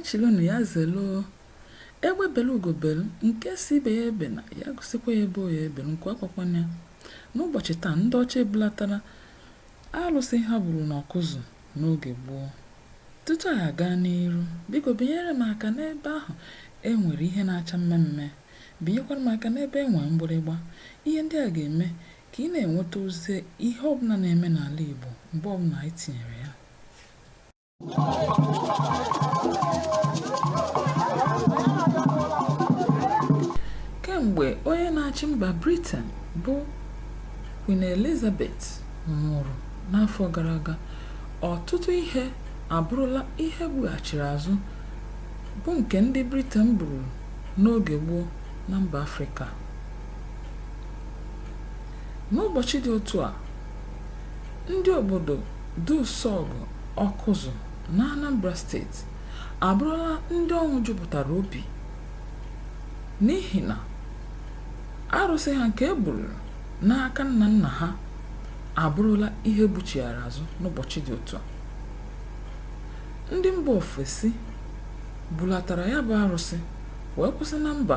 chilunu ya zelo egbe belugo belu nke si ibe ya ebe na ya gosikwa ya ebe oya ebelu nke akwakwana ya. N'ụbọchị taa ndị ọcha ebulatara alụsị ha gburu n'Awkuzu n'oge gboo. Tutu anyị aga n'iru, biko binyere m aka n'ebe ahụ enwere ihe na-acha mmemme, binyekwara m aka n'ebe enwere mgbịrịgba. Ihe ndị a ga-eme ka ị na-enweta ozi ihe ọbụla na-eme n'ala Igbo mgbe ọbụla anyị tinyere ya. Kemgbe onye na-achị mba Britain bụ Queen Elizabeth nwụrụ n'afọ gara aga, ọtụtụ ihe abụrụla ihe gbughachiri azụ bụ nke ndị Britain buru n'oge gboo na mba Afrịka. N'ụbọchị dị otu a, ndị obodo Dusogu Awkuzu na Anambra steeti abụrụla ndị ọnwụ jupụtara obi n'ihi na arụsị ha nke egburu n'aka nna nna ha abụrụla ihe gbuchighara azụ n'ụbọchị dị otu a. Ndị mba ofesi bulatara ya bụ arụsị wee kwụsị na mba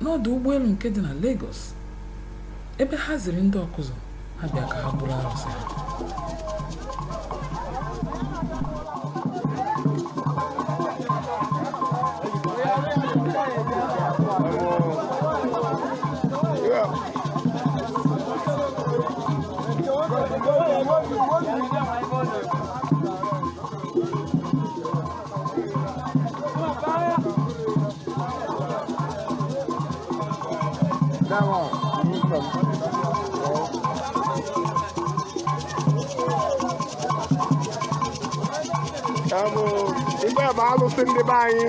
n'ọdụ ụgbọelu nke dị na Lagos, ebe ha ziri ndị Awkuzu ha bịa ka ha bụrụ arụsị ha. Igbe bụ alụsị ndị be anyị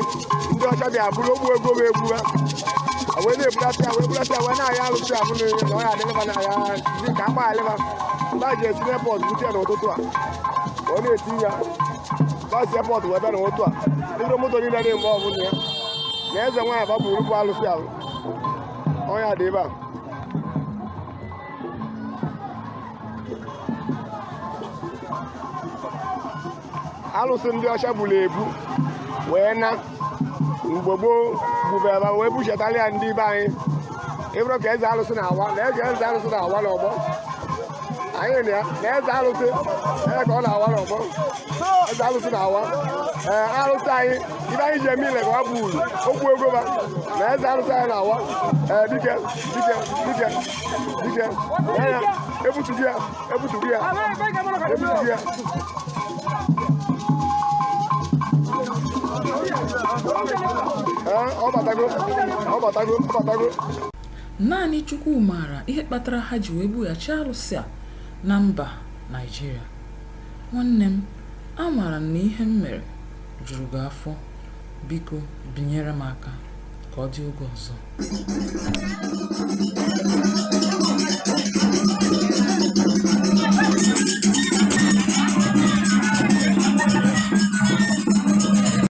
ndị ọcha bịa bụrụ ogbu ego bụ egbu ha wee na-ebulata wee na-aya alụsị abụ na ọya adịlịba na ya dị ka akpa alịba mba ji esi n'epọt bute n'ụtụtụ a ọ na-eti ya basi epọt wee bịa n'ụtụ a ndị moto niile na-eme ọbụla ya na eze nwaanyị gbapụrụ ugwu alụsị ahụ ọnya dị ebe a. Alụsị ndị ọcha gburu ebu wee na mgbe gboo gbubere wee buchetara ya ndị be anyị ịbụrụ ka eze alụsị na-awa na eze alụsị na-awa n'ọgbọ anyị na ya na eze alụsị ka ọ na-awa n'ọgbọ eze alụsị na-awa alụsị anyị ibe anyị ji eme ile ka ọ bụ uru okwu ego ba na eze alụsị anyị na-awa dike ya ebutugi ya ọ batago. Naanị Chukwu maara ihe kpatara ha ji wee bughachi alụsị a na mba Naịjirịa. Nwanne m, amaara m na ihe m mere juru gị afọ, biko binyere m aka ka ọ dị oge ọzọ.